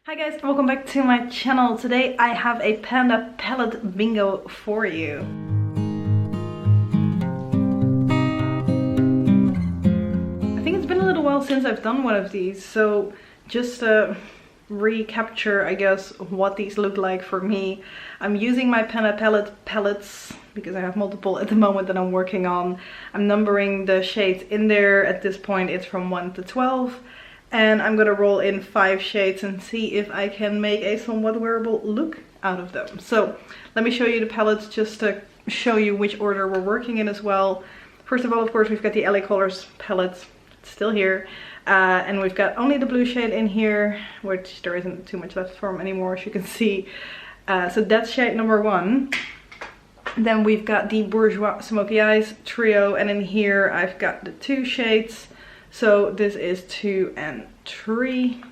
Hi guys, welcome back to my channel. Today I have a panda palette bingo for you. I think it's been a little while since I've done one of these, so just to recapture, I guess, what these look like for me. I'm using my panda palettes because I have multiple at the moment that I'm working on. I'm numbering the shades in there. At this point it's from 1 to 12. And I'm gonna roll in 5 shades and see if I can make a somewhat wearable look out of them. So let me show you the palettes just to show you which order we're working in as well. First of all, of course, we've got the LA Colors palette. It's still here. And we've got only the blue shade in here, which there isn't too much left from anymore, as you can see. So that's shade number 1. Then we've got the Bourjois Smoky Eyes trio, and in here I've got the 2 shades. So this is 2 and 3.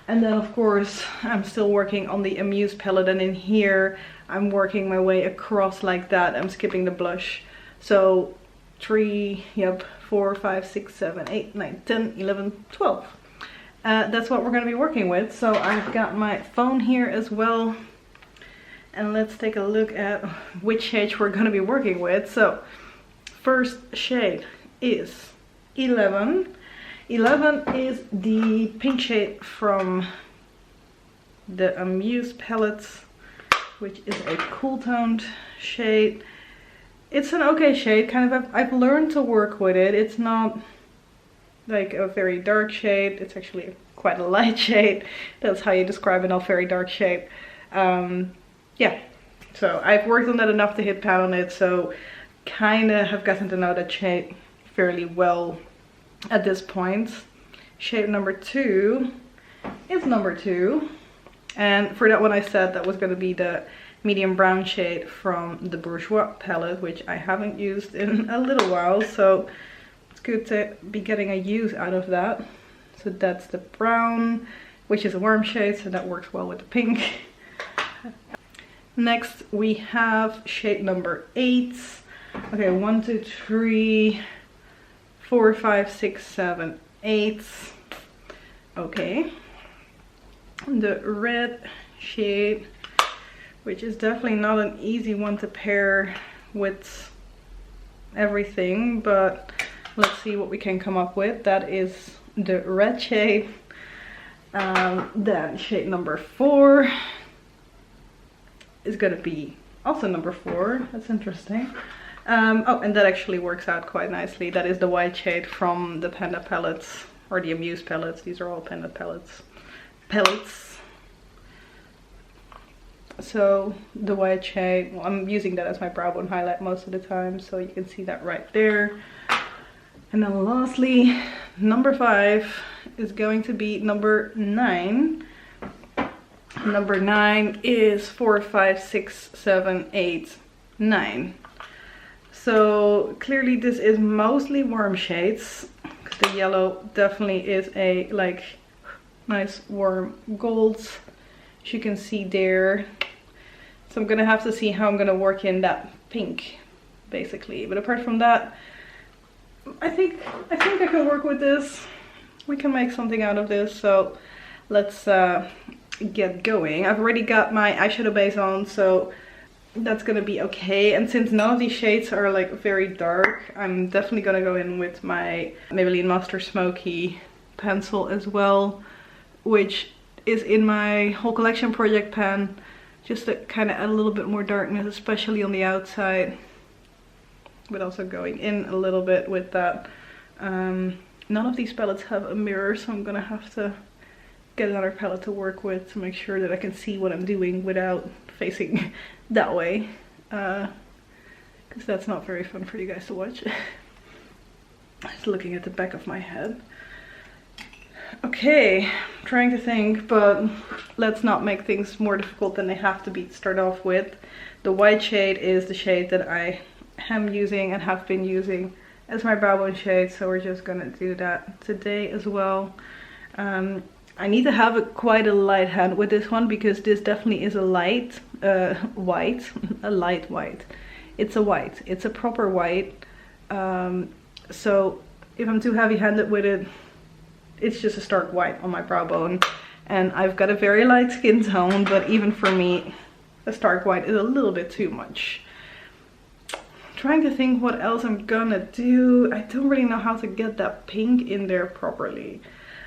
And then of course I'm still working on the Amuse palette, and in here I'm working my way across like that. I'm skipping the blush. So 3, yep, 4, 5, 6, 7, 8, 9, 10, 11, 12. That's what we're going to be working with. So I've got my phone here as well. And let's take a look at which shades we're going to be working with. So first shade is 11. 11 is the pink shade from the Amuse palettes, which is a cool toned shade. It's an okay shade, kind of. I've learned to work with it. It's not like a very dark shade. It's actually quite a light shade. That's how you describe a not very dark shade. Yeah, so I've worked on that enough to hit pan on it, so kind of have gotten to know that shade fairly well at this point. Shade number 2 is number 2, and for that one I said that was going to be the medium brown shade from the Bourjois palette, which I haven't used in a little while, so it's good to be getting a use out of that. So that's the brown, which is a warm shade, so that works well with the pink. Next we have shade number 8. Okay, 1, 2, 3, 4, 5, 6, 7, 8. Okay. The red shade, which is definitely not an easy one to pair with everything, but let's see what we can come up with. That is the red shade. Then shade number 4 is gonna be also number 4. That's interesting. Oh, and that actually works out quite nicely. That is the white shade from the panda palettes, or the Amuse palettes. These are all panda palettes. So the white shade, well, I'm using that as my brow bone highlight most of the time, so you can see that right there. And then lastly, number 5 is going to be number 9. Number 9 is 4, 5, 6, 7, 8, 9. So clearly this is mostly warm shades. The yellow definitely is a like nice warm gold, as you can see there. So I'm gonna have to see how I'm gonna work in that pink basically. But apart from that, I think I can work with this. We can make something out of this. So let's get going. I've already got my eyeshadow base on, so that's gonna be okay. And since none of these shades are like very dark, I'm definitely gonna go in with my Maybelline Master Smoky pencil as well, which is in my whole collection project pan, just to kind of add a little bit more darkness, especially on the outside, but also going in a little bit with that. None of these palettes have a mirror, so I'm gonna have to get another palette to work with to make sure that I can see what I'm doing without facing that way, because that's not very fun for you guys to watch. Just looking at the back of my head. Okay, I'm trying to think, but let's not make things more difficult than they have to be to start off with. The white shade is the shade that I am using and have been using as my brow bone shade, so we're just gonna do that today as well. I need to have quite a light hand with this one, because this definitely is a light white. A light white. It's a white. It's a proper white. So if I'm too heavy handed with it, it's just a stark white on my brow bone. And I've got a very light skin tone, but even for me, a stark white is a little bit too much. Trying to think what else I'm gonna do. I don't really know how to get that pink in there properly.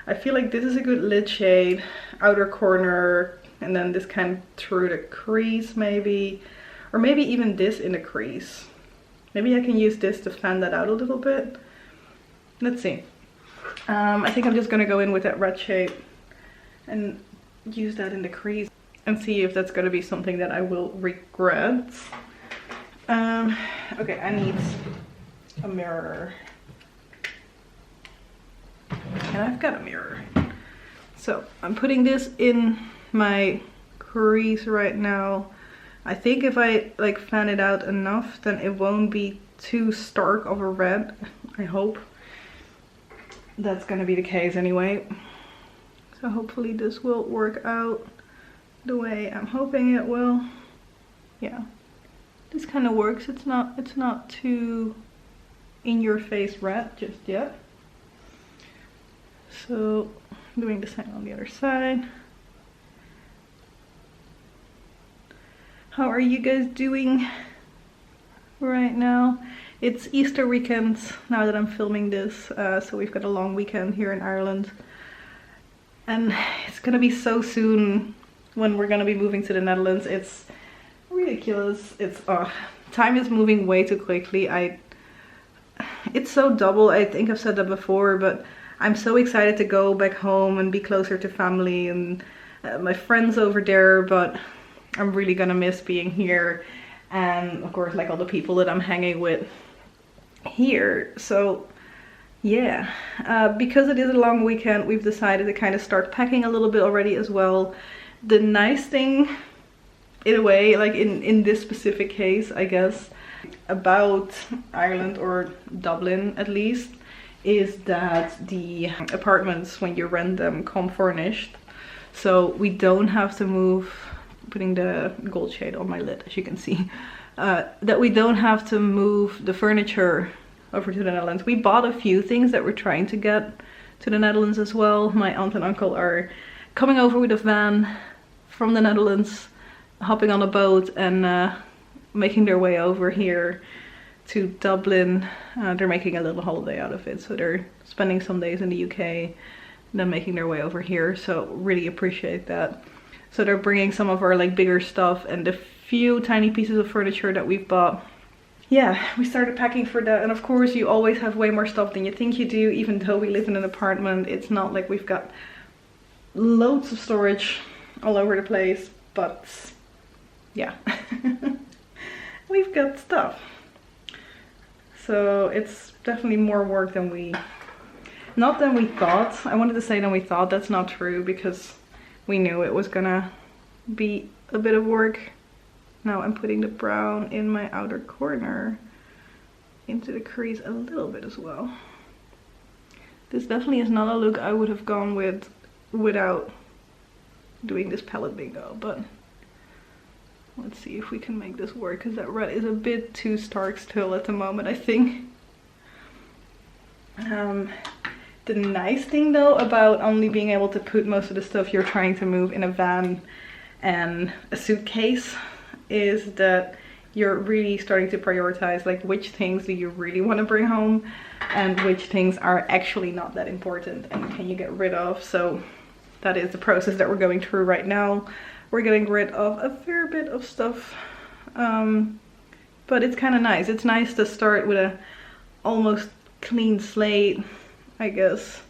I feel like this is a good lid shade, outer corner, and then this kind of through the crease maybe. Or maybe even this in the crease. Maybe I can use this to fan that out a little bit. Let's see. I think I'm just gonna go in with that red shade and use that in the crease and see if that's gonna be something that I will regret. Okay, I need a mirror. And I've got a mirror. So I'm putting this in my crease right now. I think if I like fan it out enough, then it won't be too stark of a red. I hope that's gonna be the case anyway. So hopefully this will work out the way I'm hoping it will. Yeah, this kind of works. It's not too in your face red just yet. So doing the same on the other side. How are you guys doing right now? It's Easter weekend now that I'm filming this, so we've got a long weekend here in Ireland. And it's gonna be so soon when we're gonna be moving to the Netherlands. It's ridiculous. It's time is moving way too quickly. It's so double. I think I've said that before, but I'm so excited to go back home and be closer to family and my friends over there, but I'm really gonna miss being here, and of course like all the people that I'm hanging with here. So yeah, because it is a long weekend, we've decided to kind of start packing a little bit already as well. The nice thing, in a way, like in this specific case, I guess, about Ireland, or Dublin at least, is that the apartments, when you rent them, come furnished. So we don't have to move, putting the gold shade on my lid as you can see, that we don't have to move the furniture over to the Netherlands. We bought a few things that we're trying to get to the Netherlands as well. My aunt and uncle are coming over with a van from the Netherlands, hopping on a boat and making their way over here to Dublin. They're making a little holiday out of it, so they're spending some days in the UK and then making their way over here, so really appreciate that. So they're bringing some of our like bigger stuff and the few tiny pieces of furniture that we've bought. Yeah, we started packing for that, and of course you always have way more stuff than you think you do. Even though we live in an apartment, it's not like we've got loads of storage all over the place, but yeah, we've got stuff. So it's definitely more work than we thought. I wanted to say than we thought. That's not true, because we knew it was gonna be a bit of work. Now I'm putting the brown in my outer corner into the crease a little bit as well. This definitely is not a look I would have gone with without doing this palette bingo, but let's see if we can make this work, because that red is a bit too stark still at the moment, I think. The nice thing though about only being able to put most of the stuff you're trying to move in a van and a suitcase is that you're really starting to prioritize like which things do you really want to bring home and which things are actually not that important and can you get rid of. So that is the process that we're going through right now. We're getting rid of a fair bit of stuff, but it's kind of nice. It's nice to start with a almost clean slate, I guess.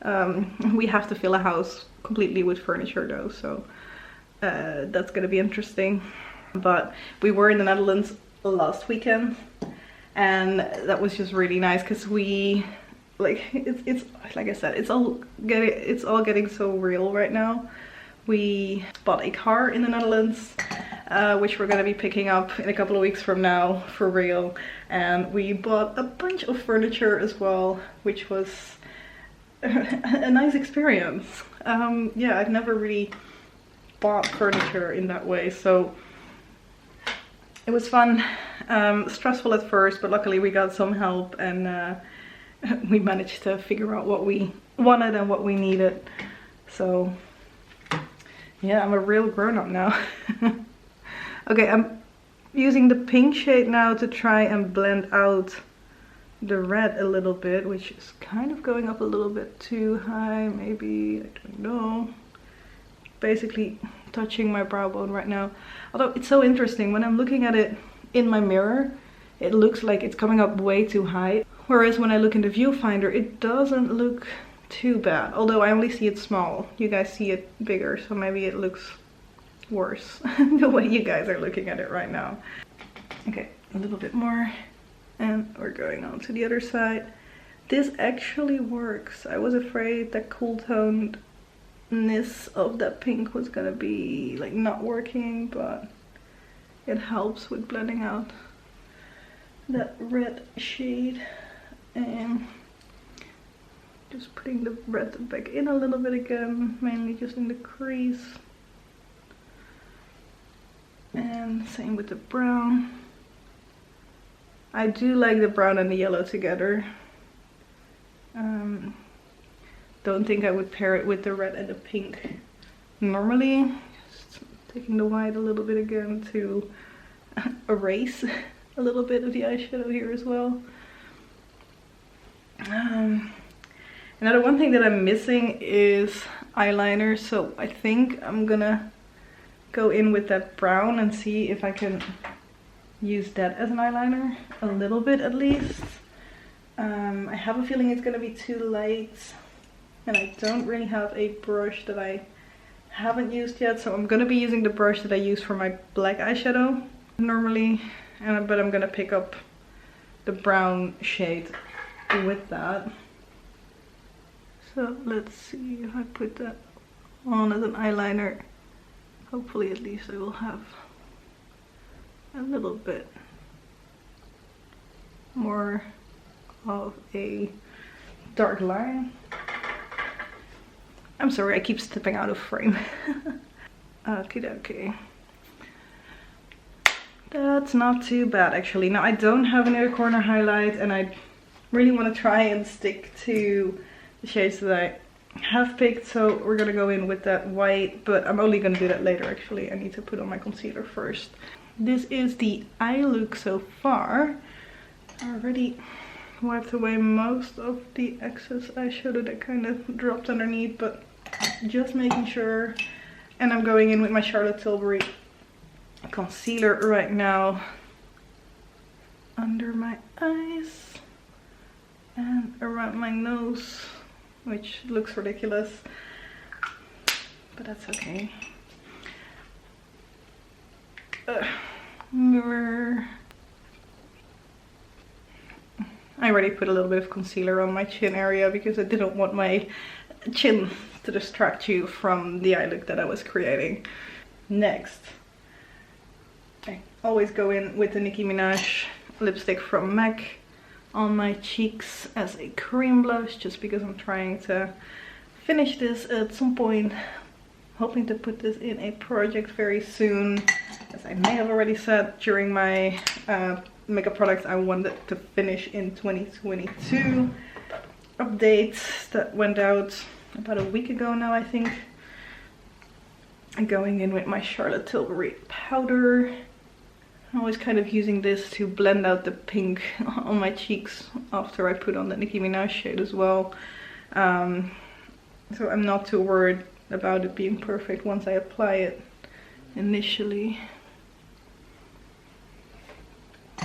We have to fill a house completely with furniture though, so that's gonna be interesting. But we were in the Netherlands last weekend, and that was just really nice because we it's like I said, it's all getting so real right now. We bought a car in the Netherlands, which we're gonna be picking up in a couple of weeks from now for real, and we bought a bunch of furniture as well, which was a nice experience. Yeah, I've never really bought furniture in that way, so it was fun. Stressful at first, but luckily we got some help, and we managed to figure out what we wanted and what we needed. So Yeah, I'm a real grown-up now. Okay, I'm using the pink shade now to try and blend out the red a little bit, which is kind of going up a little bit too high, maybe, I don't know. Basically touching my brow bone right now. Although it's so interesting, when I'm looking at it in my mirror, it looks like it's coming up way too high. Whereas when I look in the viewfinder, it doesn't look too bad. Although I only see it small. You guys see it bigger, so maybe it looks worse the way you guys are looking at it right now. Okay, a little bit more. And we're going on to the other side. This actually works. I was afraid that cool tonedness of that pink was gonna be like not working, but it helps with blending out that red shade. And just putting the red back in a little bit again, mainly just in the crease. And same with the brown. I do like the brown and the yellow together. Don't think I would pair it with the red and the pink normally. Just taking the white a little bit again to erase a little bit of the eyeshadow here as well. Another one thing that I'm missing is eyeliner, so I think I'm gonna go in with that brown and see if I can use that as an eyeliner a little bit at least. I have a feeling it's gonna be too light, and I don't really have a brush that I haven't used yet, so I'm gonna be using the brush that I use for my black eyeshadow normally, but I'm gonna pick up the brown shade with that. So let's see if I put that on as an eyeliner. Hopefully at least I will have a little bit more of a dark line. I'm sorry, I keep stepping out of frame. Okay. That's not too bad actually. Now I don't have an inner corner highlight, and I really want to try and stick to the shades that I have picked, so we're gonna go in with that white, but I'm only gonna do that later actually. I need to put on my concealer first. This is the eye look so far. I already wiped away most of the excess eyeshadow that kind of dropped underneath, but just making sure. And I'm going in with my Charlotte Tilbury concealer right now under my eyes and around my nose, which looks ridiculous, but that's okay. Mirror. I already put a little bit of concealer on my chin area because I didn't want my chin to distract you from the eye look that I was creating. Next, I always go in with the Nicki Minaj lipstick from MAC on my cheeks as a cream blush, just because I'm trying to finish this at some point. Hoping to put this in a project very soon. As I may have already said during my makeup products I wanted to finish in 2022 updates that went out about a week ago now, I think. I'm going in with my Charlotte Tilbury powder. I'm always kind of using this to blend out the pink on my cheeks after I put on the Nicki Minaj shade as well. So I'm not too worried about it being perfect once I apply it initially.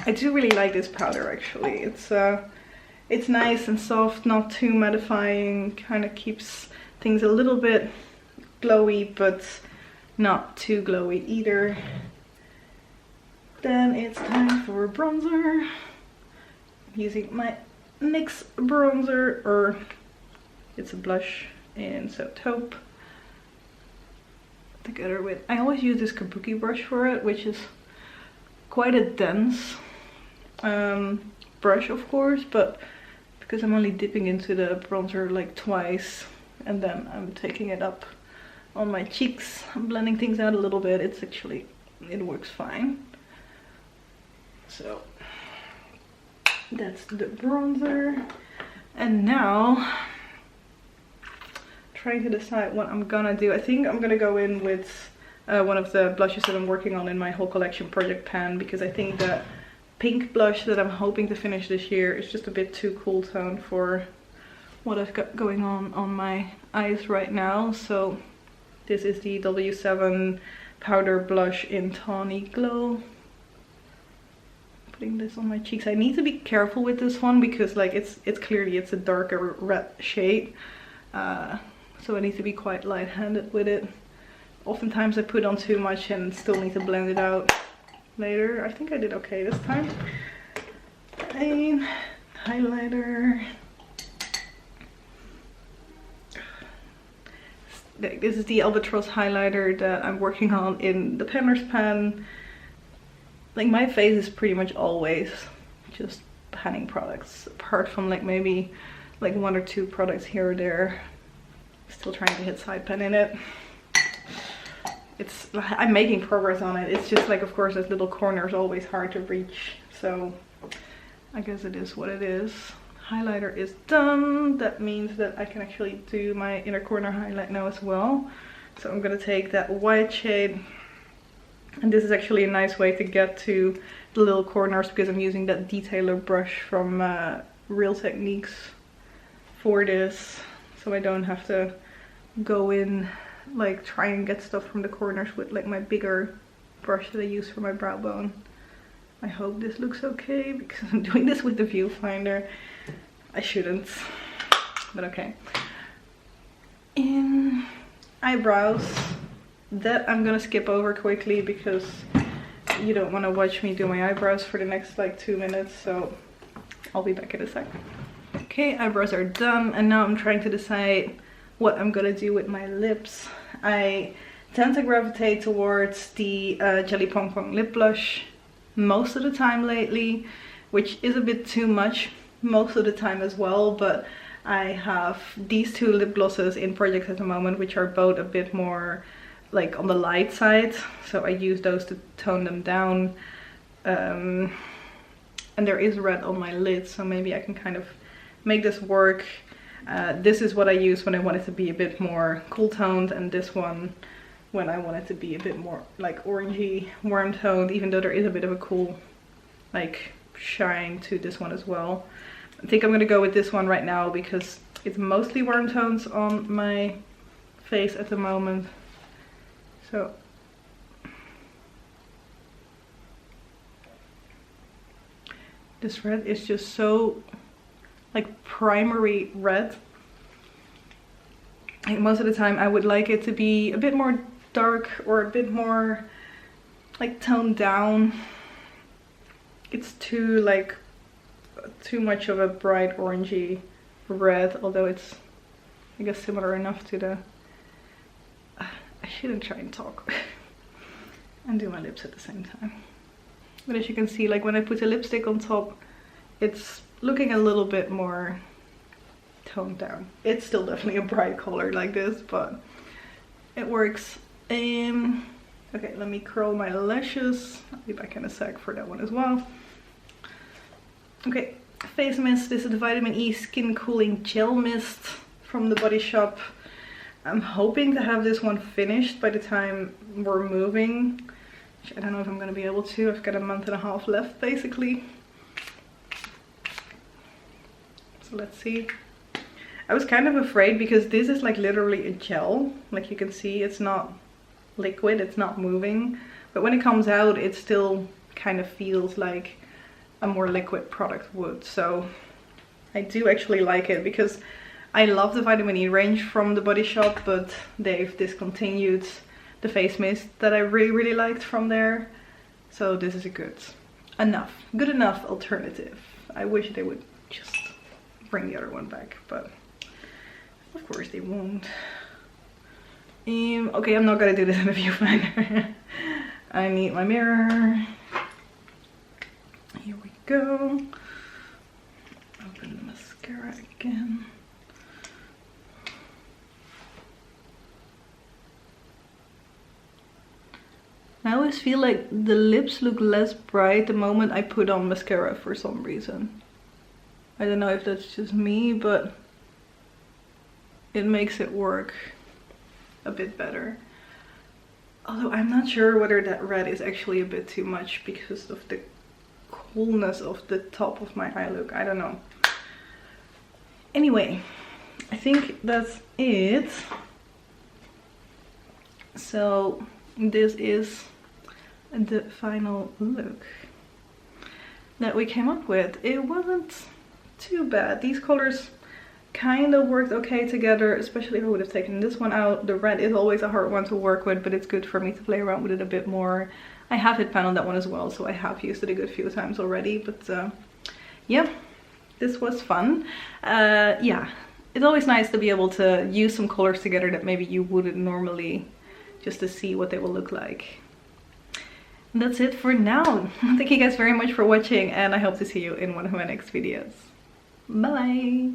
I do really like this powder actually. It's nice and soft, not too mattifying, kind of keeps things a little bit glowy but not too glowy either. Then it's time for bronzer. I'm using my NYX bronzer, or it's a blush in Taupe. Together with, I always use this kabuki brush for it, which is quite a dense brush of course, but because I'm only dipping into the bronzer like twice and then I'm taking it up on my cheeks, I'm blending things out a little bit, it works fine. So that's the bronzer. And now trying to decide what I'm gonna do. I think I'm gonna go in with one of the blushes that I'm working on in my whole collection, Project Pan, because I think the pink blush that I'm hoping to finish this year is just a bit too cool tone for what I've got going on my eyes right now. So this is the W7 powder blush in Tawny Glow. Putting this on my cheeks. I need to be careful with this one because like it's clearly a darker red shade. So I need to be quite light-handed with it. Oftentimes I put on too much and still need to blend it out later. I think I did okay this time. And highlighter. This is the Albatros highlighter that I'm working on in the Penner's pan. Like my face is pretty much always just panning products, apart from like maybe like 1 or 2 products here or there. Still trying to hit side pan in it. I'm making progress on it. It's just like, of course, this little corner is always hard to reach. So I guess it is what it is. Highlighter is done. That means that I can actually do my inner corner highlight now as well. So I'm gonna take that white shade, and this is actually a nice way to get to the little corners because I'm using that detailer brush from Real Techniques for this, so I don't have to go in like try and get stuff from the corners with like my bigger brush that I use for my brow bone. I hope this looks okay because I'm doing this with the viewfinder. I shouldn't, but okay. In eyebrows, that I'm gonna skip over quickly because you don't want to watch me do my eyebrows for the next like 2 minutes, so I'll be back in a sec. Okay, eyebrows are done, and now I'm trying to decide what I'm gonna do with my lips. I tend to gravitate towards the Jelly Pong Pong lip blush most of the time lately, which is a bit too much most of the time as well, but I have these 2 lip glosses in project at the moment, which are both a bit more like on the light side, so I use those to tone them down. And there is red on my lids, so maybe I can kind of make this work. This is what I use when I want it to be a bit more cool toned, and this one when I want it to be a bit more like orangey, warm toned, even though there is a bit of a cool like shine to this one as well. I think I'm gonna go with this one right now because it's mostly warm tones on my face at the moment. So this red is just so like primary red. Like most of the time I would like it to be a bit more dark or a bit more like toned down. It's too much of a bright orangey red, although it's I guess similar enough to the I shouldn't try and talk and do my lips at the same time. But as you can see, like when I put the lipstick on top, it's looking a little bit more toned down. It's still definitely a bright color like this, but it works. Okay, let me curl my lashes. I'll be back in a sec for that one as well. Okay, face mist. This is the Vitamin E Skin Cooling Gel Mist from the Body Shop. I'm hoping to have this one finished by the time we're moving, which I don't know if I'm going to be able to. I've got a month and a half left basically. So let's see. I was kind of afraid because this is like literally a gel. Like you can see, it's not liquid, it's not moving. But when it comes out, it still kind of feels like a more liquid product would. So I do actually like it because I love the Vitamin E range from the Body Shop, but they've discontinued the face mist that I really liked from there. So this is a good enough alternative. I wish they would just bring the other one back, but of course they won't. Okay, I'm not gonna do this in a viewfinder. I need my mirror. Here we go. Open the mascara again. I always feel like the lips look less bright the moment I put on mascara for some reason. I don't know if that's just me, but it makes it work a bit better. Although I'm not sure whether that red is actually a bit too much because of the coolness of the top of my eye look. I don't know. Anyway, I think that's it. So this is the final look that we came up with. It wasn't too bad. These colors kind of worked okay together, especially if I would have taken this one out. The red is always a hard one to work with, but it's good for me to play around with it a bit more. I have hit pan on that one as well, so I have used it a good few times already. But yeah, this was fun. Yeah, it's always nice to be able to use some colors together that maybe you wouldn't normally, just to see what they will look like. And that's it for now. Thank you guys very much for watching, and I hope to see you in one of my next videos. Bye!